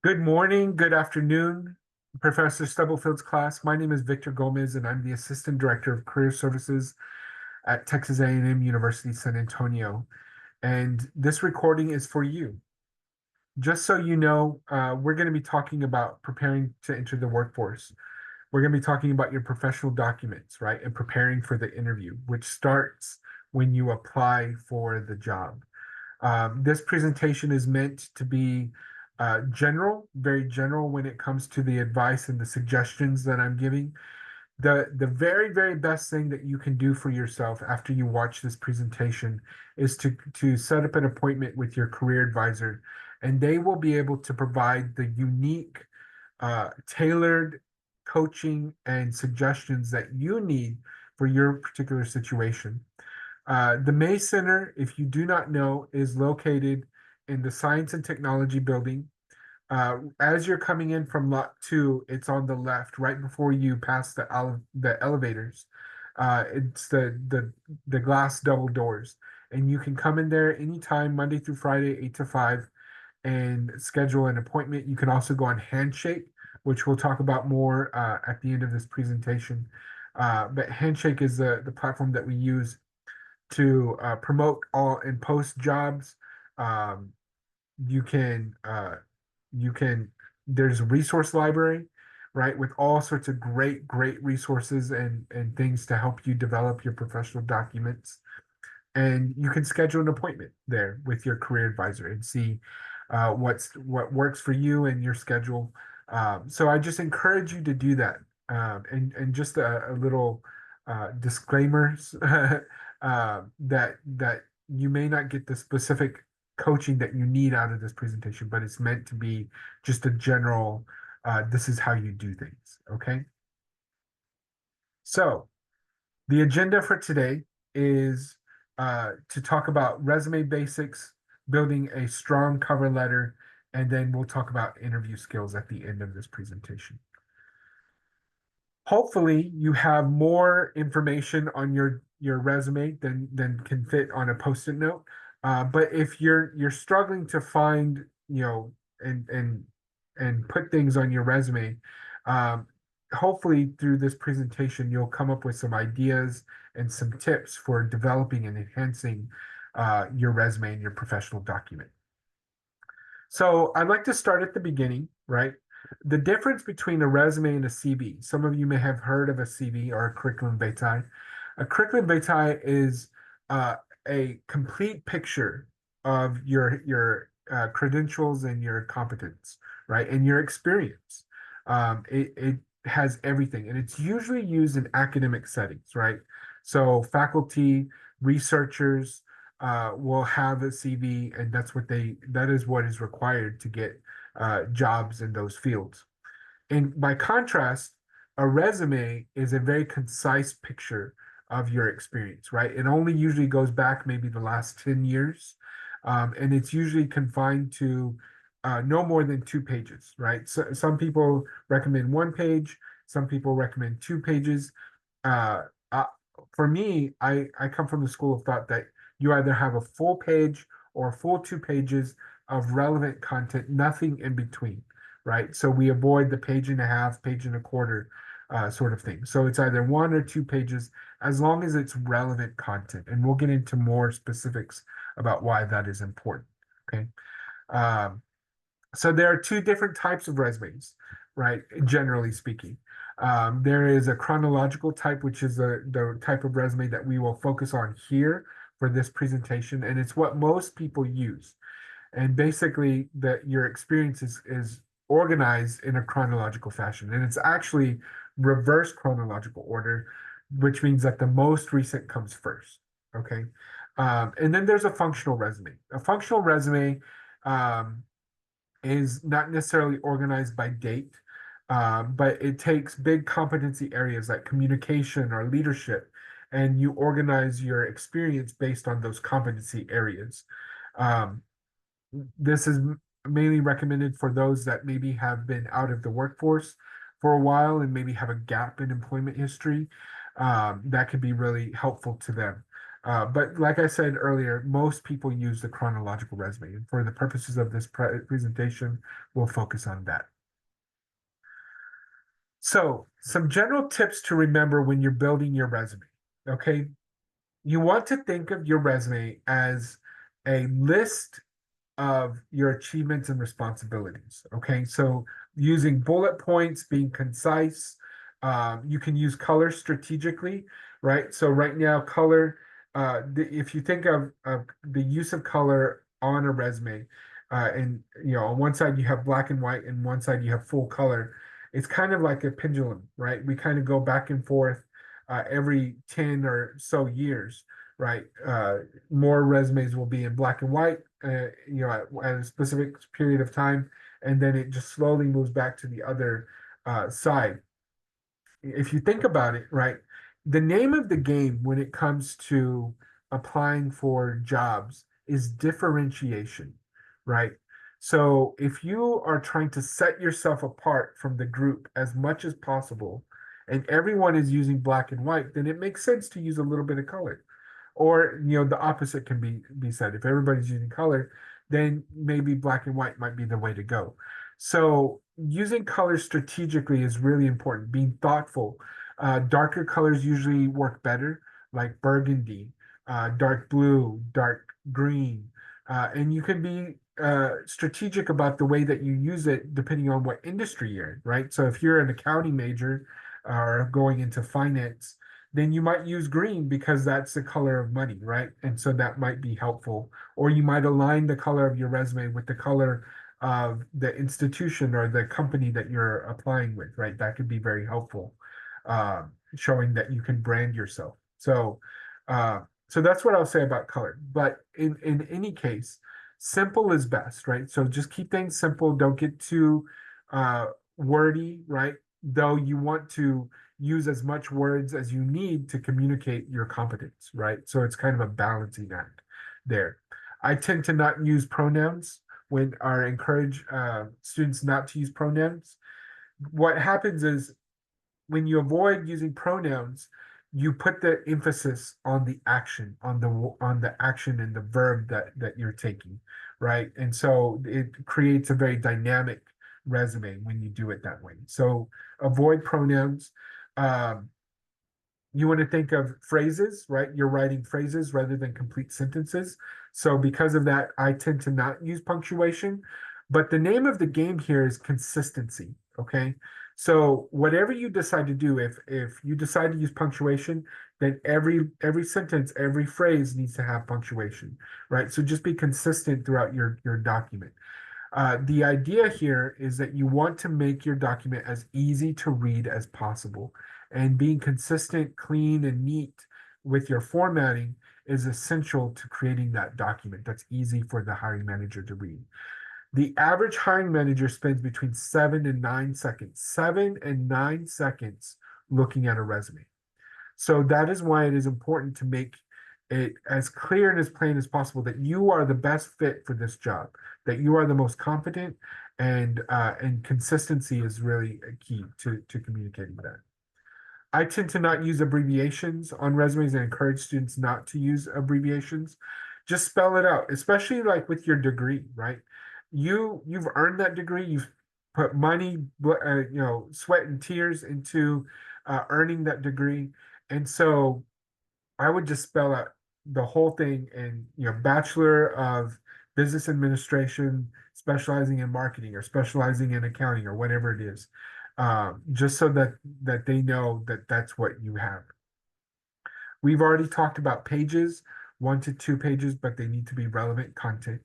Good morning, good afternoon, Professor Stubblefield's class. My name is Victor Gomez, and I'm the Assistant Director of Career Services at Texas A&M University San Antonio. And this recording is for you. Just so you know, we're going to be talking about preparing to enter the workforce. We're going to be talking about your professional documents, right? And preparing for the interview, which starts when you apply for the job. This presentation is meant to be general, very general when it comes to the advice and the suggestions that I'm giving. The very, very best thing that you can do for yourself after you watch this presentation is to set up an appointment with your career advisor, and they will be able to provide the unique, tailored coaching and suggestions that you need for your particular situation. The May Center, if you do not know, is located in the Science and Technology Building. As you're coming in from lot two, it's on the left, right before you pass the elevators. It's the glass double doors, and you can come in there anytime, Monday through Friday, 8 to 5, and schedule an appointment. You can also go on Handshake, which we'll talk about more at the end of this presentation. But Handshake is the platform that we use to promote all and post jobs. Um, you can you can there's a resource library, right, with all sorts of great resources and things to help you develop your professional documents. And you can schedule an appointment there with your career advisor and see what works for you and your schedule. So I just encourage you to do that. And just a little disclaimers that you may not get the specific coaching that you need out of this presentation, but it's meant to be just a general, this is how you do things. Okay. So the agenda for today is to talk about resume basics, building a strong cover letter, and then we'll talk about interview skills at the end of this presentation. Hopefully, you have more information on your resume than can fit on a post-it note. But if you're struggling to find, and put things on your resume, um, hopefully through this presentation, you'll come up with some ideas and some tips for developing and enhancing your resume and your professional document. So I'd like to start at the beginning, right? The difference between a resume and a CV. Some of you may have heard of a CV or a curriculum vitae. A curriculum vitae is uh, a complete picture of your credentials and your competence, right, and your experience. It has everything, and it's usually used in academic settings, right? So faculty, researchers will have a CV, and that is what is required to get jobs in those fields. And by contrast, a resume is a very concise picture of your experience, right? It only usually goes back maybe the last 10 years, and it's usually confined to no more than 2 pages, right? So some people recommend 1 page, some people recommend 2 pages. Uh, uh, for me, I come from the school of thought that you either have a full page or a full 2 pages of relevant content, nothing in between, right? So we avoid the page and a half, page and a quarter sort of thing. So it's either 1 or 2 pages as long as it's relevant content. And we'll get into more specifics about why that is important. Okay. Um, so there are two different types of resumes, right? Generally speaking. There is a chronological type, which is the type of resume that we will focus on here for this presentation, and it's what most people use. And basically, that your experience is organized in a chronological fashion, and it's actually reverse chronological order, which means that the most recent comes first. Okay, and then there's a functional resume. A functional resume. Um, is not necessarily organized by date, but it takes big competency areas like communication or leadership, and you organize your experience based on those competency areas. Um, this is mainly recommended for those that maybe have been out of the workforce for a while and maybe have a gap in employment history. That could be really helpful to them. But like I said earlier, most people use the chronological resume. And for the purposes of this presentation, we'll focus on that. So, some general tips to remember when you're building your resume. Okay. You want to think of your resume as a list of your achievements and responsibilities. Okay. So, using bullet points, being concise, you can use color strategically, right? So, right now, color, if you think of the use of color on a resume, and on one side you have black and white, and one side you have full color, it's kind of like a pendulum, right? We kind of go back and forth every 10 or so years, right? More resumes will be in black and white, at a specific period of time, and then it just slowly moves back to the other side. If you think about it, right, the name of the game when it comes to applying for jobs is differentiation, right? So if you are trying to set yourself apart from the group as much as possible, and everyone is using black and white, then it makes sense to use a little bit of color. Or, the opposite can be said. If everybody's using color, then maybe black and white might be the way to go. So using colors strategically is really important, being thoughtful. Darker colors usually work better, like burgundy, dark blue, dark green. And you can be strategic about the way that you use it depending on what industry you're in, right? So if you're an accounting major or going into finance, then you might use green because that's the color of money, right? And so that might be helpful. Or you might align the color of your resume with the color of the institution or the company that you're applying with, right? That could be very helpful, showing that you can brand yourself. So that's what I'll say about color. But in any case, simple is best, right? So just keep things simple. Don't get too wordy, right? Though you want to use as much words as you need to communicate your competence, right? So it's kind of a balancing act there. I tend to not use pronouns when I encourage students not to use pronouns. What happens is when you avoid using pronouns, you put the emphasis on the action, on the action and the verb that you're taking, right? And so it creates a very dynamic resume when you do it that way. So avoid pronouns. Um, you want to think of phrases, right? You're writing phrases rather than complete sentences. So because of that, I tend to not use punctuation. But the name of the game here is consistency. Okay. So whatever you decide to do, if you decide to use punctuation, then every sentence, every phrase needs to have punctuation, right? So just be consistent throughout your document. The idea here is that you want to make your document as easy to read as possible. And being consistent, clean, and neat with your formatting is essential to creating that document that's easy for the hiring manager to read. The average hiring manager spends between 7 and 9 seconds looking at a resume. So that is why it is important to make it as clear and as plain as possible that you are the best fit for this job, that you are the most competent, and consistency is really a key to communicating that. I tend to not use abbreviations on resumes and encourage students not to use abbreviations. Just spell it out, especially like with your degree, right? You've earned that degree. You've put money, sweat and tears into earning that degree, and so I would just spell out the whole thing and Bachelor of Business Administration, specializing in marketing or specializing in accounting or whatever it is, just so that they know that that's what you have. We've already talked about pages, 1 to 2 pages, but they need to be relevant content.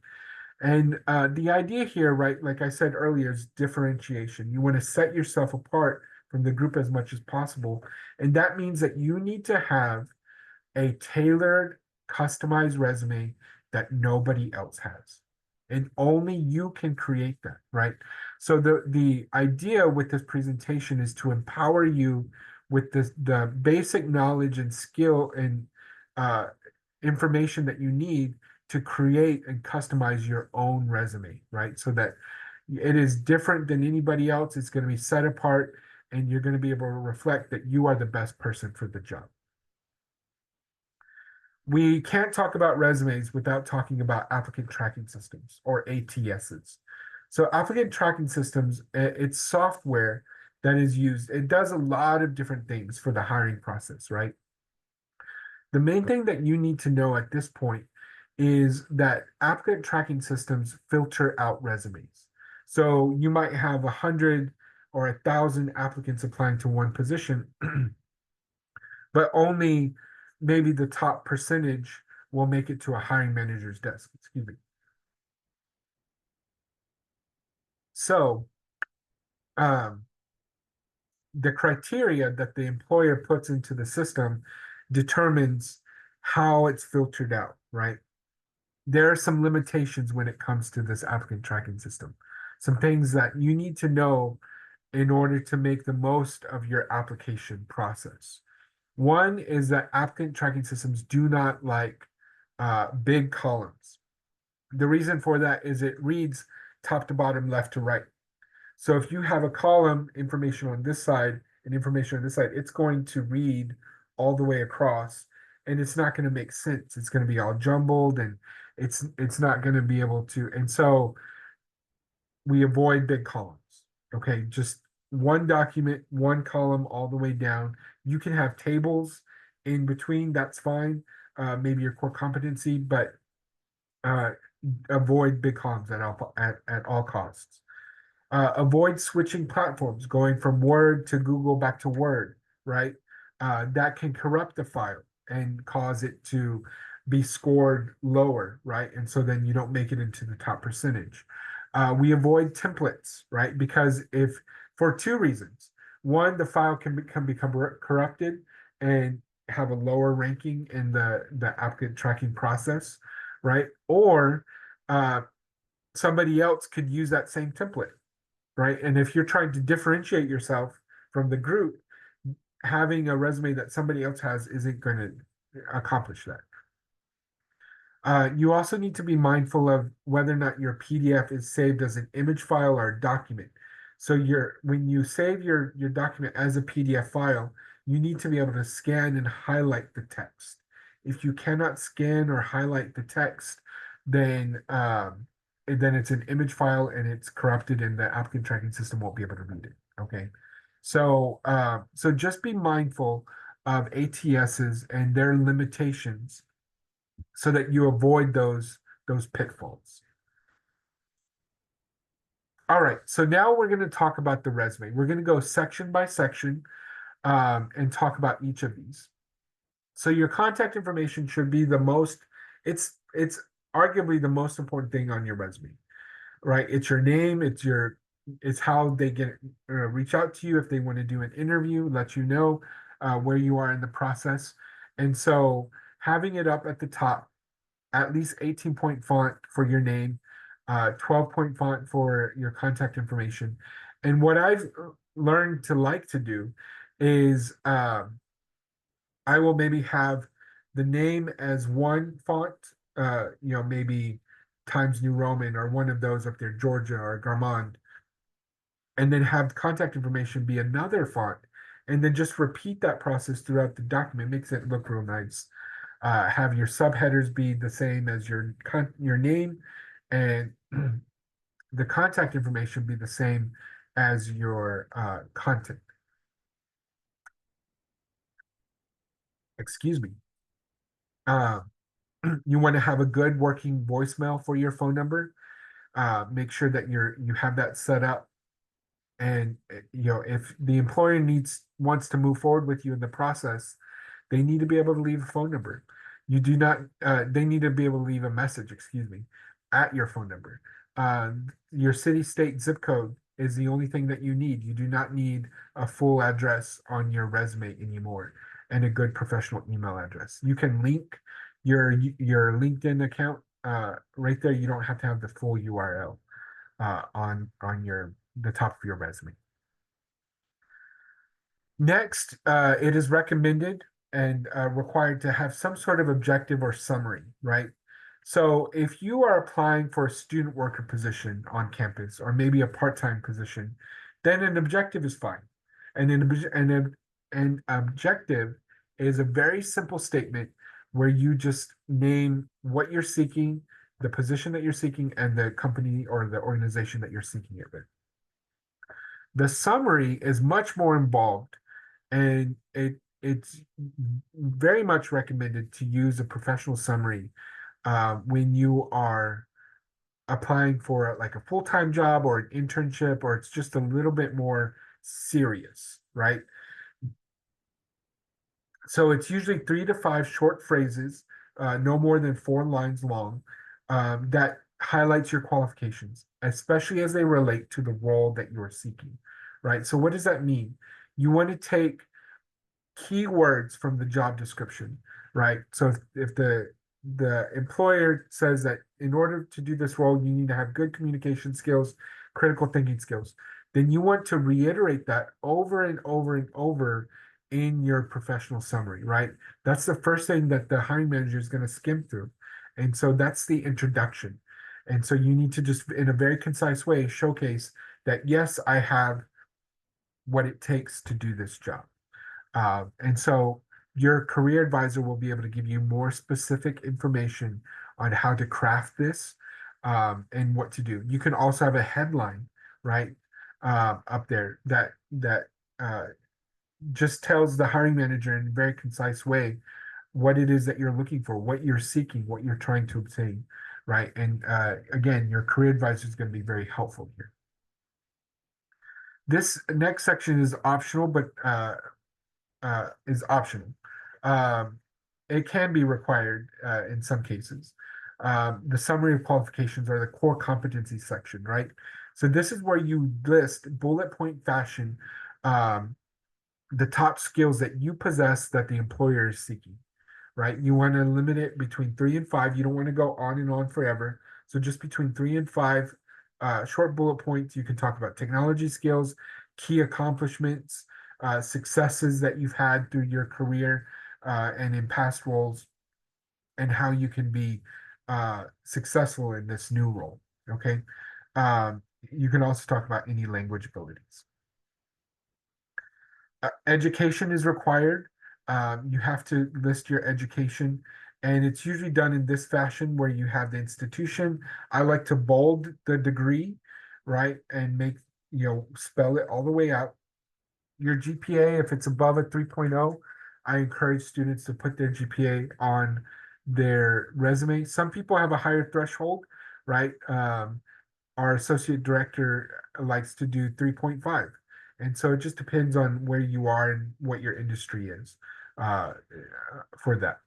And the idea here, right, like I said earlier, is differentiation. You want to set yourself apart from the group as much as possible. And that means that you need to have a tailored, customized resume that nobody else has. And only you can create that, right? So the idea with this presentation is to empower you with the basic knowledge and skill and uh, information that you need to create and customize your own resume, right? So that it is different than anybody else. It's going to be set apart, and you're going to be able to reflect that you are the best person for the job. We can't talk about resumes without talking about applicant tracking systems or ATSs. So applicant tracking systems, it's software that is used. It does a lot of different things for the hiring process, right? The main thing that you need to know at this point is that applicant tracking systems filter out resumes. So you might have 100 or 1,000 applicants applying to one position, but only maybe the top percentage will make it to a hiring manager's desk. Excuse me. So um, the criteria that the employer puts into the system determines how it's filtered out, right? There are some limitations when it comes to this applicant tracking system. Some things that you need to know in order to make the most of your application process. One is that applicant tracking systems do not like big columns. The reason for that is it reads top to bottom, left to right. So if you have a column, information on this side and information on this side, it's going to read all the way across, and it's not going to make sense. It's going to be all jumbled, and it's not going to be able to. And so we avoid big columns. Okay, just one document, one column all the way down. You can have tables in between, that's fine. Maybe your core competency, but uh, avoid big columns at all costs. Avoid switching platforms, going from Word to Google back to Word, right? That can corrupt the file and cause it to be scored lower, right? And so then you don't make it into the top percentage. We avoid templates, right? Because if for two reasons. One, the file can become corrupted and have a lower ranking in the applicant tracking process, right? Or somebody else could use that same template, right? And if you're trying to differentiate yourself from the group, having a resume that somebody else has isn't going to accomplish that. You also need to be mindful of whether or not your PDF is saved as an image file or a document. So when you save your document as a PDF file, you need to be able to scan and highlight the text. If you cannot scan or highlight the text, then it's an image file and it's corrupted, and the applicant tracking system won't be able to read it. Okay. So just be mindful of ATSs and their limitations so that you avoid those pitfalls. All right, so now we're going to talk about the resume. We're going to go section by section and talk about each of these. So your contact information should be it's arguably the most important thing on your resume, right? It's your name, it's how they get reach out to you if they want to do an interview, let you know where you are in the process. And so having it up at the top, at least 18-point font for your name, 12-point font for your contact information. And what I've learned to like to do is I will maybe have the name as one font, maybe Times New Roman or one of those up there, Georgia or Garmond, and then have contact information be another font, and then just repeat that process throughout the document. Makes it look real nice. Have your subheaders be the same as your name, and the contact information be the same as your content. Excuse me. Uh, you want to have a good working voicemail for your phone number. Make sure that you have that set up, and if the employer wants to move forward with you in the process, they need to be able to leave a phone number. You do not. They need to be able to leave a message. Excuse me, at your phone number. Your city, state, zip code is the only thing that you need. You do not need a full address on your resume anymore, and a good professional email address. You can link your LinkedIn account right there. You don't have to have the full URL on the top of your resume. Next, it is recommended and required to have some sort of objective or summary, right? So if you are applying for a student worker position on campus or maybe a part-time position, then an objective is fine. And an objective is a very simple statement where you just name what you're seeking, the position that you're seeking, and the company or the organization that you're seeking it with. The summary is much more involved, and it's very much recommended to use a professional summary when you are applying for like a full-time job or an internship, or it's just a little bit more serious, right? So it's usually 3 to 5 short phrases, no more than 4 lines long, that highlights your qualifications, especially as they relate to the role that you're seeking, right? So what does that mean? You want to take keywords from the job description, right? So if the employer says that in order to do this role, you need to have good communication skills, critical thinking skills, then you want to reiterate that over and over and over in your professional summary, right? That's the first thing that the hiring manager is going to skim through. And so that's the introduction. And so you need to just, in a very concise way, showcase that, yes, I have what it takes to do this job. And so your career advisor will be able to give you more specific information on how to craft this, and what to do. You can also have a headline, right, up there that just tells the hiring manager in a very concise way what it is that you're looking for, what you're seeking, what you're trying to obtain, right? And again, your career advisor is going to be very helpful here. This next section is optional, but is optional. It can be required in some cases. The summary of qualifications are the core competency section, right? So this is where you list bullet point fashion the top skills that you possess that the employer is seeking, right? You want to limit it between 3 and 5. You don't want to go on and on forever. So just between 3 and 5 short bullet points. You can talk about technology skills, key accomplishments, successes that you've had through your career and in past roles, and how you can be successful in this new role. Okay. You can also talk about any language abilities. Education is required. You have to list your education, and it's usually done in this fashion where you have the institution. I like to bold the degree, right, and make, spell it all the way out. Your GPA, if it's above a 3.0, I encourage students to put their GPA on their resume. Some people have a higher threshold, right? Our associate director likes to do 3.5. And so it just depends on where you are and what your industry is for that.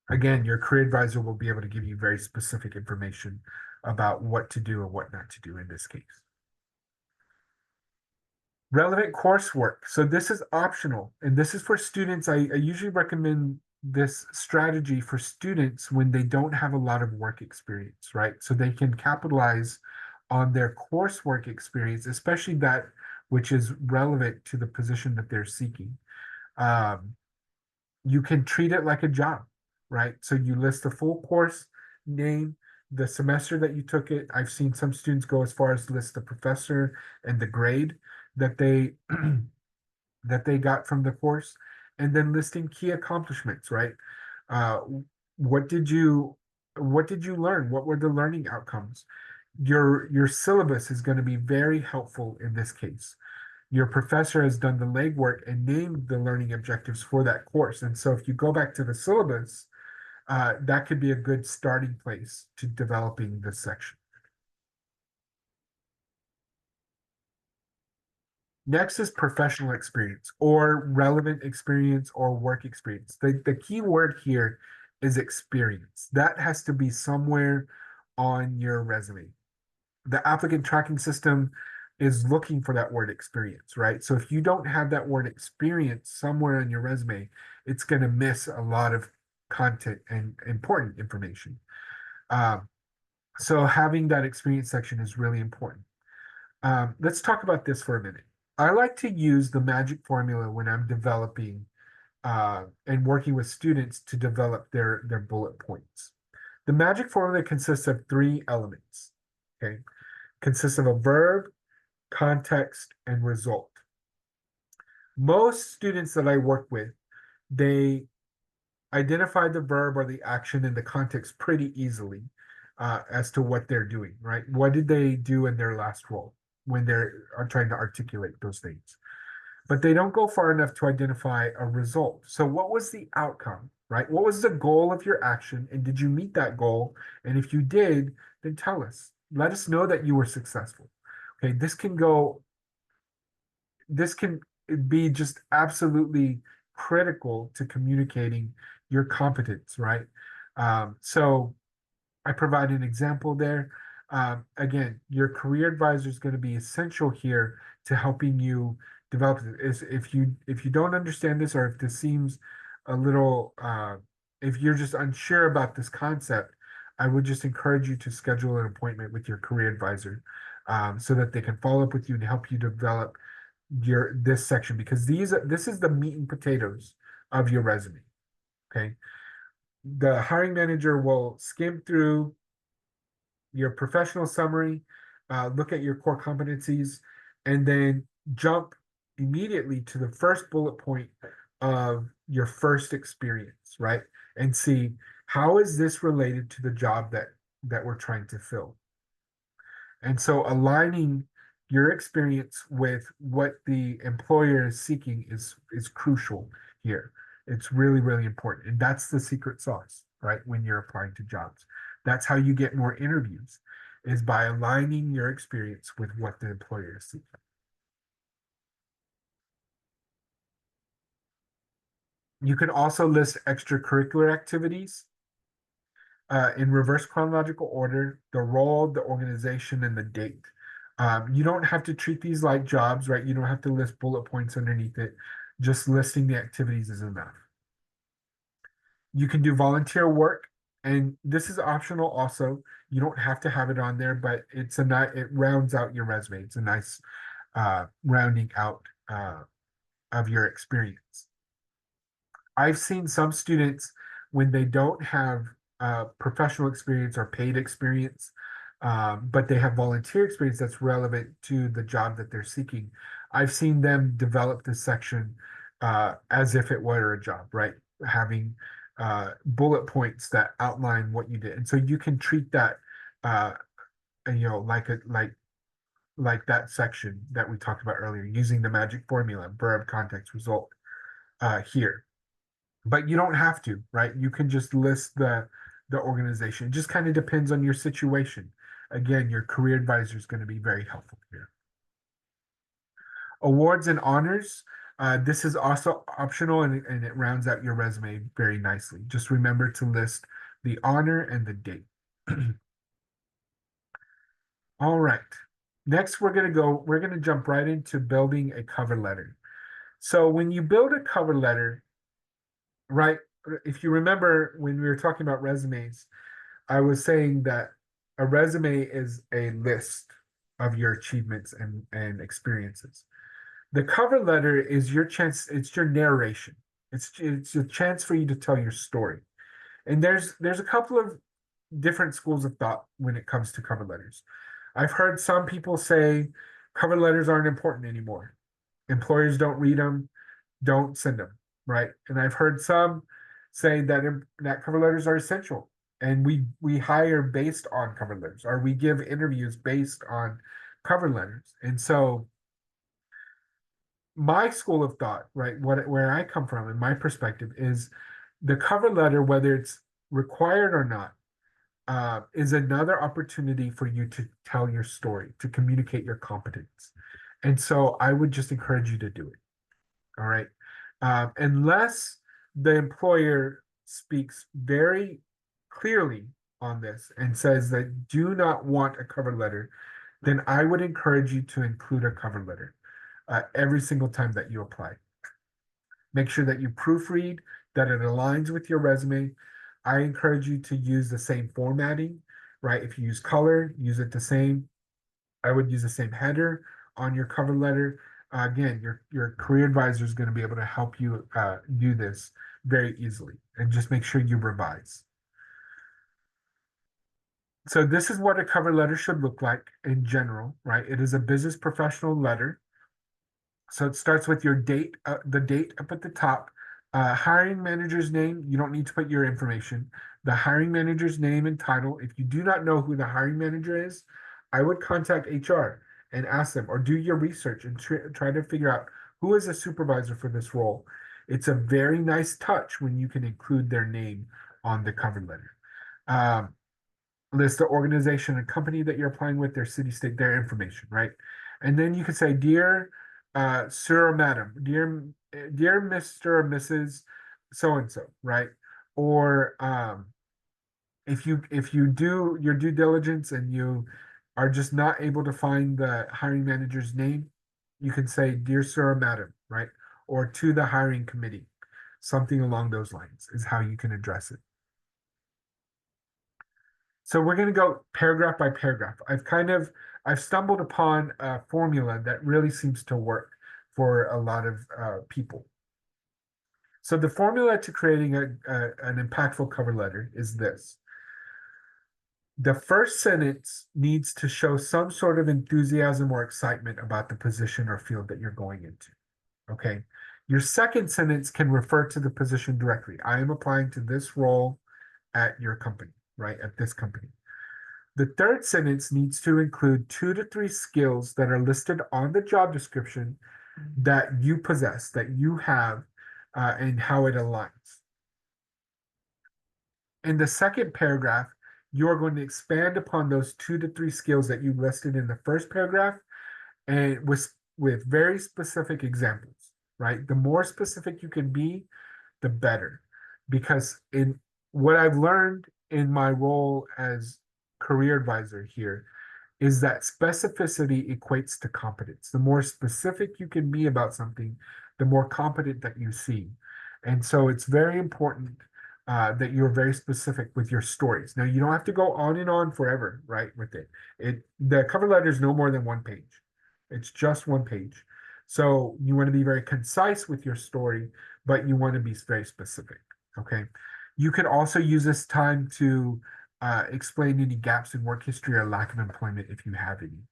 Again, your career advisor will be able to give you very specific information about what to do and what not to do in this case. Relevant coursework. So this is optional, and this is for students. I usually recommend this strategy for students when they don't have a lot of work experience, right? So they can capitalize on their coursework experience, especially that which is relevant to the position that they're seeking. You can treat it like a job, right? So you list the full course name, the semester that you took it. I've seen some students go as far as list the professor and the grade that they that they got from the course, and then listing key accomplishments, right? Uh, what did you learn? What were the learning outcomes? Your syllabus is going to be very helpful in this case. Your professor has done the legwork and named the learning objectives for that course. And so if you go back to the syllabus, that could be a good starting place to developing this section. Next is professional experience or relevant experience or work experience. The key word here is experience. That has to be somewhere on your resume. The applicant tracking system is looking for that word experience, right? So if you don't have that word experience somewhere on your resume, it's going to miss a lot of content and important information. So having that experience section is really important. Let's talk about this for a minute. I like to use the magic formula when I'm developing and working with students to develop their bullet points. The magic formula consists of 3 elements. Okay, consists of a verb, context, and result. Most students that I work with, they identify the verb or the action in the context pretty easily as to what they're doing, right? What did they do in their last role when they're are trying to articulate those things? But they don't go far enough to identify a result. So, what was the outcome, right? What was the goal of your action? And did you meet that goal? And if you did, then tell us. Let us know that you were successful. Okay, this can be just absolutely critical to communicating your competence, right? So I provide an example there. Again, your career advisor is going to be essential here to helping you develop it. If you don't understand this, or if this seems a little, if you're just unsure about this concept, I would just encourage you to schedule an appointment with your career advisor, so that they can follow up with you and help you develop this section, because this is the meat and potatoes of your resume. Okay. The hiring manager will skim through your professional summary, look at your core competencies, and then jump immediately to the first bullet point of your first experience, right? And see, how is this related to the job that we're trying to fill? And so aligning your experience with what the employer is seeking is crucial here. It's really, really important. And that's the secret sauce, right? When you're applying to jobs. That's how you get more interviews, is by aligning your experience with what the employer is seeking. You can also list extracurricular activities in reverse chronological order: the role, the organization, and the date. You don't have to treat these like jobs, right? You don't have to list bullet points underneath it. Just listing the activities is enough. You can do volunteer work, and this is optional also. You don't have to have it on there, but it rounds out your resume. It's a nice rounding out of your experience. I've seen some students, when they don't have professional experience or paid experience, but they have volunteer experience that's relevant to the job that they're seeking. I've seen them develop this section as if it were a job, right? Having bullet points that outline what you did, and so you can treat that, uh, like that section that we talked about earlier, using the magic formula: verb, context, result here. But you don't have to, right? You can just list the organization. It just kind of depends on your situation. Again, your career advisor is going to be very helpful here. Awards and honors. This is also optional, and it rounds out your resume very nicely. Just remember to list the honor and the date. All right. Next, we're going to jump right into building a cover letter. So when you build a cover letter, right, if you remember when we were talking about resumes, I was saying that a resume is a list of your achievements and experiences. The cover letter is your chance, it's your narration. It's a chance for you to tell your story. And there's a couple of different schools of thought when it comes to cover letters. I've heard some people say cover letters aren't important anymore. Employers don't read them, don't send them, right? And I've heard some say that cover letters are essential, and we hire based on cover letters, or we give interviews based on cover letters. And so my school of thought, right, where I come from and my perspective is the cover letter, whether it's required or not, is another opportunity for you to tell your story, to communicate your competence. And so I would just encourage you to do it. All right. Unless the employer speaks very clearly on this and says that do not want a cover letter, then I would encourage you to include a cover letter every single time that you apply. Make sure that you proofread, that it aligns with your resume. I encourage you to use the same formatting, right? If you use color, use it the same. I would use the same header on your cover letter. Again, your career advisor is going to be able to help you do this very easily, and just make sure you revise. So this is what a cover letter should look like in general, right? It is a business professional letter. So it starts with your date, the date up at the top, Hiring manager's name, you don't need to put your information. The hiring manager's name and title. If you do not know who the hiring manager is, I would contact HR and ask them, or do your research and try to figure out who is a supervisor for this role. It's a very nice touch when you can include their name on the cover letter. Um, List the organization and company that you're applying with, their city, state, their information, right? And then you could say, dear sir or madam, dear Mr. or Mrs. So and so, right? Or if you do your due diligence and you are just not able to find the hiring manager's name, you can say, dear sir or madam, right? Or to the hiring committee. Something along those lines is how you can address it. So we're going to go paragraph by paragraph. I've stumbled upon a formula that really seems to work for a lot of people. So the formula to creating an impactful cover letter is this. The first sentence needs to show some sort of enthusiasm or excitement about the position or field that you're going into. Okay. Your second sentence can refer to the position directly. I am applying to this role at your company, right? At this company. The third sentence needs to include 2 to 3 skills that are listed on the job description that you possess, that you have, and how it aligns. In the second paragraph, you're going to expand upon those 2 to 3 skills that you listed in the first paragraph and with very specific examples, right? The more specific you can be, the better. Because in what I've learned in my role as career advisor here is that specificity equates to competence. The more specific you can be about something, the more competent that you seem. And so it's very important that you're very specific with your stories. Now, you don't have to go on and on forever, right, with it. The cover letter is no more than 1 page. It's just 1 page. So you want to be very concise with your story, but you want to be very specific. Okay. You can also use this time to explain any gaps in work history or lack of employment if you have any.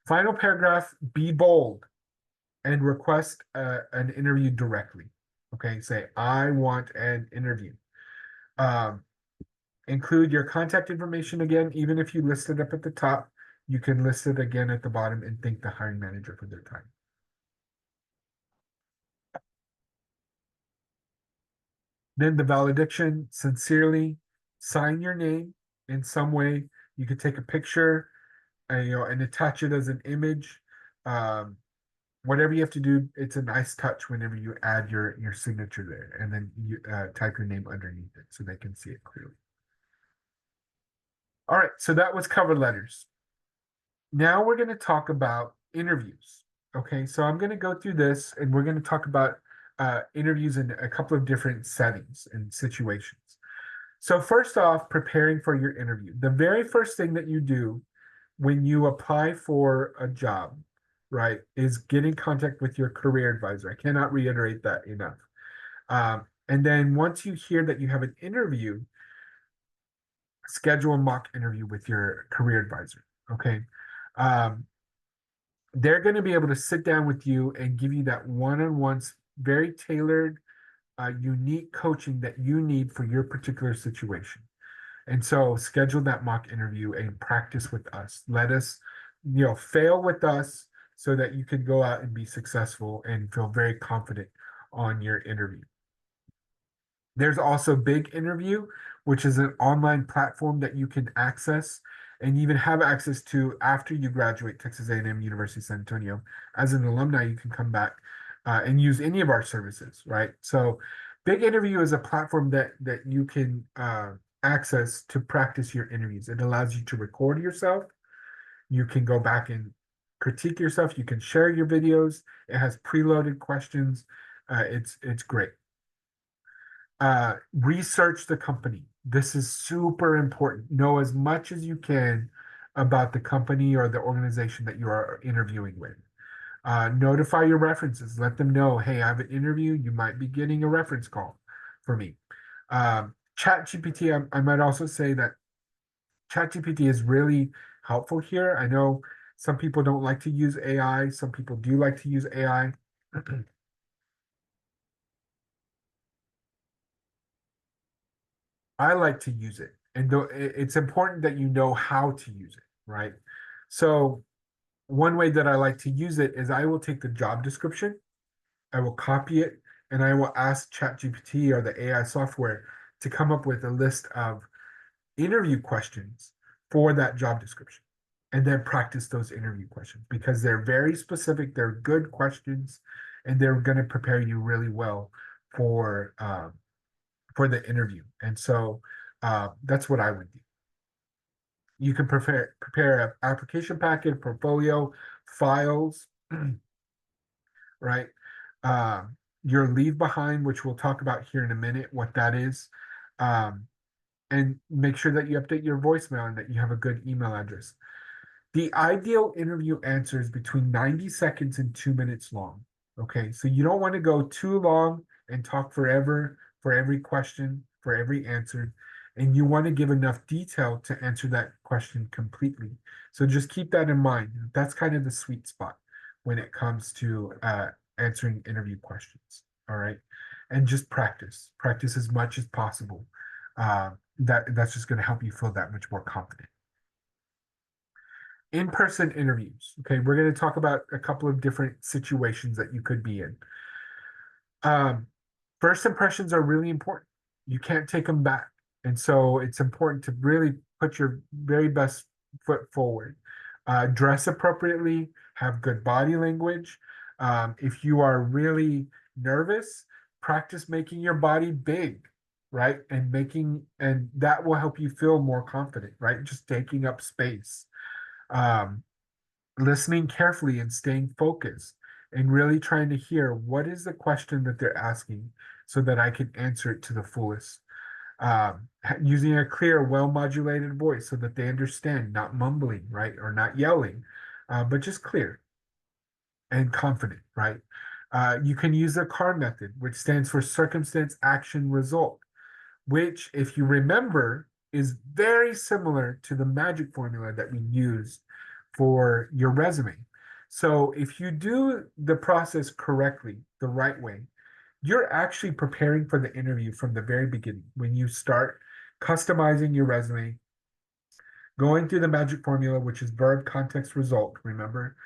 Final paragraph, be bold and request an interview directly. Okay, say, I want an interview. Include your contact information again, even if you list it up at the top, you can list it again at the bottom and thank the hiring manager for their time. Then the valediction, sincerely sign your name in some way. You could take a picture and attach it as an image. Whatever you have to do, it's a nice touch whenever you add your signature there, and then you type your name underneath it so they can see it clearly. All right, so that was cover letters. Now we're going to talk about interviews. Okay, so I'm going to go through this, and we're going to talk about interviews in a couple of different settings and situations. So first off, preparing for your interview. The very first thing that you do when you apply for a job, right, is get in contact with your career advisor. I cannot reiterate that enough. And then once you hear that you have an interview, schedule a mock interview with your career advisor. Okay. They're going to be able to sit down with you and give you that one-on-one, very tailored, unique coaching that you need for your particular situation. And so schedule that mock interview and practice with us. Let us, fail with us so that you can go out and be successful and feel very confident on your interview. There's also Big Interview, which is an online platform that you can access and even have access to after you graduate Texas A&M University San Antonio. As an alumni, you can come back and use any of our services, right? So Big Interview is a platform that you can access to practice your interviews. It allows you to record yourself. You can go back and critique yourself. You can share your videos. It has preloaded questions. It's great. Research the company. This is super important. Know as much as you can about the company or the organization that you are interviewing with. Notify your references. Let them know, hey, I have an interview. You might be getting a reference call for me. ChatGPT, I might also say that ChatGPT is really helpful here. I know some people don't like to use AI. Some people do like to use AI. I like to use it, and it's important that you know how to use it, right? So one way that I like to use it is I will take the job description, I will copy it, and I will ask ChatGPT or the AI software to come up with a list of interview questions for that job description, and then practice those interview questions because they're very specific, they're good questions, and they're going to prepare you really well for for the interview. And so that's what I would do. You can prepare an application packet, portfolio, files, right? Your leave behind, which we'll talk about here in a minute, what that is. Um, and make sure that you update your voicemail and that you have a good email address. The ideal interview answer is between 90 seconds and 2 minutes long. Okay, so you don't want to go too long and talk forever for every question, for every answer, and you want to give enough detail to answer that question completely. So just keep that in mind. That's kind of the sweet spot when it comes to answering interview questions. All right, and just practice as much as possible. That's just going to help you feel that much more confident. In-person interviews. Okay, we're going to talk about a couple of different situations that you could be in. Um, First impressions are really important. You can't take them back. And so it's important to really put your very best foot forward. Dress appropriately, have good body language. If you are really nervous, practice making your body big, right? And that will help you feel more confident, right? Just taking up space. Um, Listening carefully and staying focused and really trying to hear what is the question that they're asking so that I can answer it to the fullest. Using a clear, well modulated voice so that they understand, not mumbling, right, or not yelling, but just clear and confident, right? You can use the CAR method, which stands for circumstance, action, result, which, if you remember, is very similar to the magic formula that we used for your resume. So if you do the process correctly, the right way, you're actually preparing for the interview from the very beginning. When you start customizing your resume, going through the magic formula, which is verb, context, result, remember?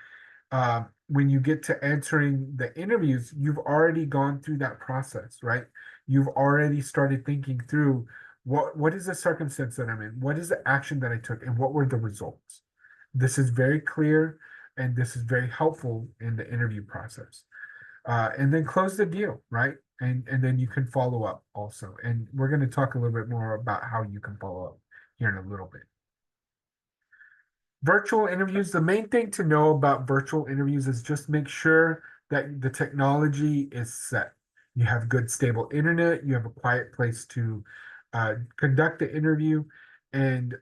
When you get to answering the interviews, you've already gone through that process, right? You've already started thinking through what is the circumstance that I'm in? What is the action that I took, and what were the results? This is very clear, and this is very helpful in the interview process. And then close the deal, right? And then you can follow up also. And we're going to talk a little bit more about how you can follow up here in a little bit. Virtual interviews, the main thing to know about virtual interviews is just make sure that the technology is set. You have good, stable internet, you have a quiet place to conduct the interview, and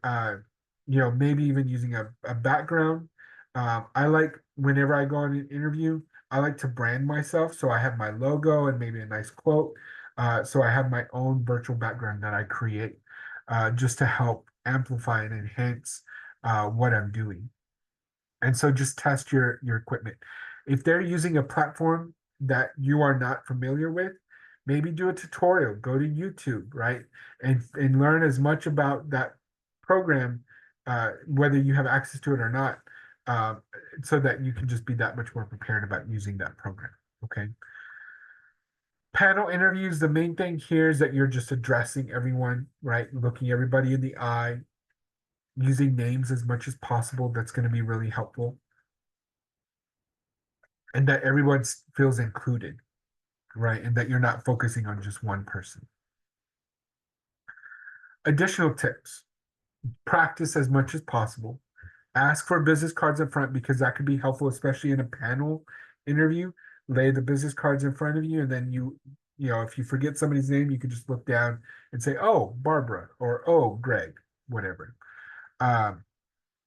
maybe even using a background. I like whenever I go on an interview, I like to brand myself. So I have my logo and maybe a nice quote. So I have my own virtual background that I create just to help amplify and enhance what I'm doing. And so just test your equipment. If they're using a platform that you are not familiar with, maybe do a tutorial, go to YouTube, right? And learn as much about that program, whether you have access to it or not, uh, so that you can just be that much more prepared about using that program. Okay. Panel interviews, the main thing here is that you're just addressing everyone, right? Looking everybody in the eye, using names as much as possible. That's going to be really helpful. And that everyone feels included, right? And that you're not focusing on just one person. Additional tips, practice as much as possible. Ask for business cards up front because that could be helpful, especially in a panel interview. Lay the business cards in front of you, and then if you forget somebody's name, you can just look down and say, "Oh, Barbara," or "Oh, Greg," whatever. Um,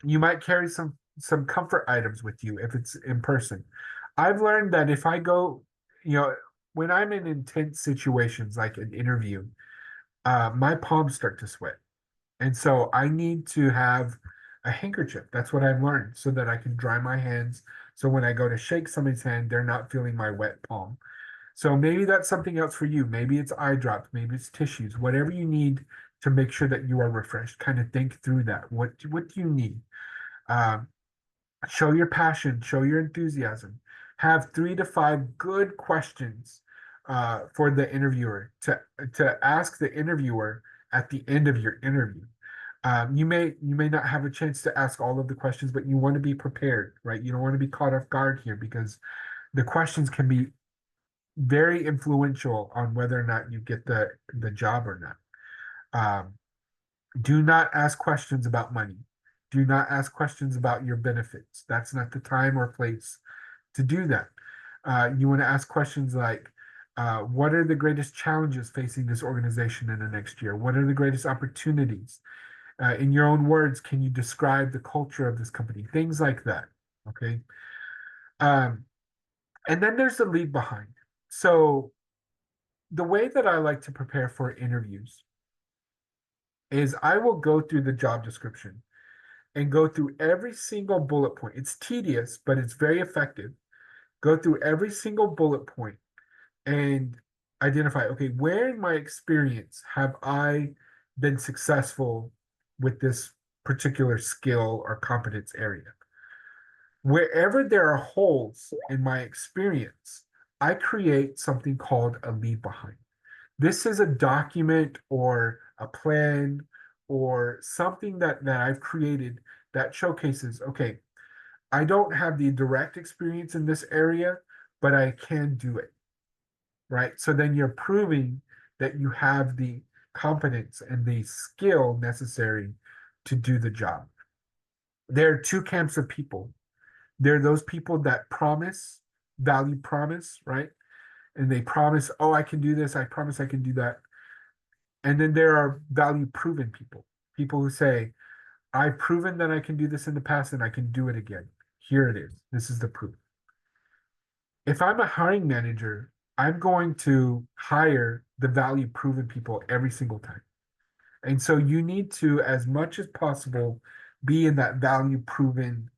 you might carry some comfort items with you if it's in person. I've learned that if I go, you know, when I'm in intense situations like an interview, my palms start to sweat. And so I need to have a handkerchief. That's what I've learned so that I can dry my hands. So when I go to shake somebody's hand, they're not feeling my wet palm. So maybe that's something else for you. Maybe it's eye drops, maybe it's tissues, whatever you need to make sure that you are refreshed. Kind of think through that. What do you need? Um, Show your passion, show your enthusiasm. Have 3 to 5 good questions for the interviewer to ask the interviewer at the end of your interview. You may not have a chance to ask all of the questions, but you want to be prepared, right? You don't want to be caught off guard here because the questions can be very influential on whether or not you get the job or not. Um, do not ask questions about money. Do not ask questions about your benefits. That's not the time or place to do that. You want to ask questions like, what are the greatest challenges facing this organization in the next year? What are the greatest opportunities? In your own words, can you describe the culture of this company? Things like that. Okay. Um, and then there's the leave behind. So the way that I like to prepare for interviews is I will go through the job description and go through every single bullet point. It's tedious, but it's very effective. Go through every single bullet point and identify, okay, where in my experience have I been successful with this particular skill or competence area? Wherever there are holes in my experience, I create something called a leave behind. This is a document or a plan or something that I've created that showcases, okay, I don't have the direct experience in this area, but I can do it, right? So then you're proving that you have the competence and the skill necessary to do the job. There are 2 camps of people. There are those people that value promise, right? And they promise, oh, I can do this. I promise I can do that. And then there are value proven people, people who say, I've proven that I can do this in the past and I can do it again. Here it is. This is the proof. If I'm a hiring manager, I'm going to hire the value proven people every single time. And so you need to, as much as possible, be in that value proven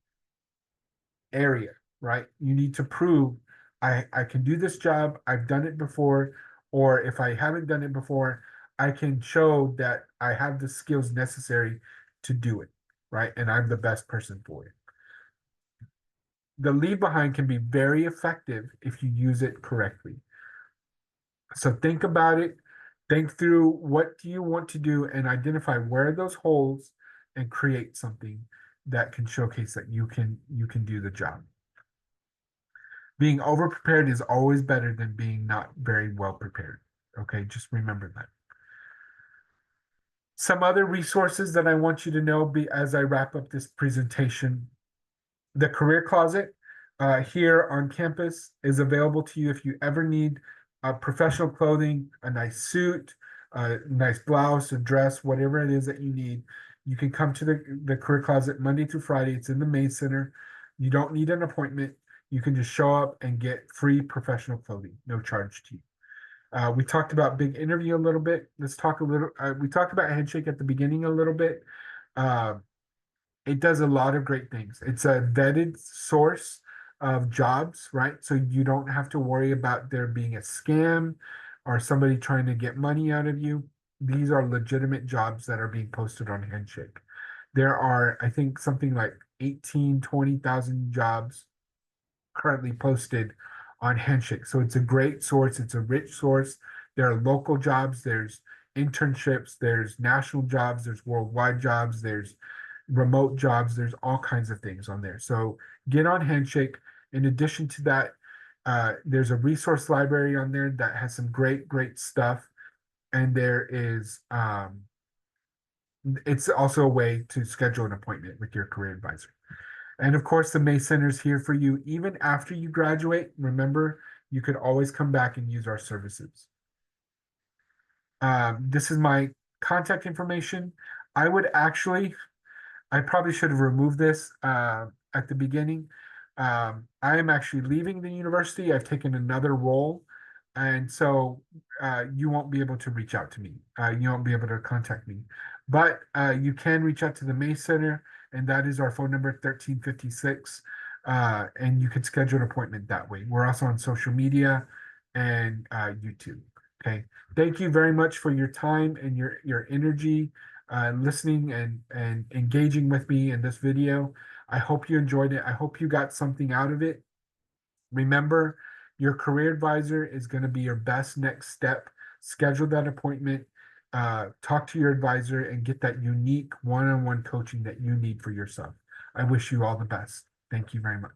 area, right? You need to prove I can do this job, I've done it before, or if I haven't done it before, I can show that I have the skills necessary to do it, right? And I'm the best person for it. The leave behind can be very effective if you use it correctly. So think about it, think through what do you want to do and identify where are those holes and create something that can showcase that you can do the job. Being over prepared is always better than being not very well prepared. Okay, just remember that. Some other resources that I want you to know as I wrap up this presentation. The Career Closet here on campus is available to you if you ever need professional clothing, a nice suit, a nice blouse, a dress, whatever it is that you need. You can come to the Career Closet Monday through Friday. It's in the May Center. You don't need an appointment. You can just show up and get free professional clothing, no charge to you. We talked about Big Interview a little bit. Let's talk a little. We talked about Handshake at the beginning a little bit. Uh, it does a lot of great things. It's a vetted source of jobs, right? So you don't have to worry about there being a scam or somebody trying to get money out of you. These are legitimate jobs that are being posted on Handshake. There are, I think, something like 18, 20,000 jobs currently posted on Handshake. So it's a great source. It's a rich source. There are local jobs. There's internships. There's national jobs. There's worldwide jobs. There's remote jobs. There's all kinds of things on there. So get on Handshake. In addition to that, there's a resource library on there that has some great stuff. And there is, it's also a way to schedule an appointment with your career advisor. And of course, the May Center is here for you even after you graduate. Remember, you could always come back and use our services. This is my contact information. I would actually, I probably should have removed this at the beginning. I am actually leaving the university. I've taken another role. And so you won't be able to reach out to me. You won't be able to contact me. But you can reach out to the May Center, and that is our phone number, 1356. And you can schedule an appointment that way. We're also on social media and YouTube. Okay. Thank you very much for your time and your energy, listening and engaging with me in this video. I hope you enjoyed it. I hope you got something out of it. Remember, your career advisor is going to be your best next step. Schedule that appointment, talk to your advisor, and get that unique one-on-one coaching that you need for yourself. I wish you all the best. Thank you very much.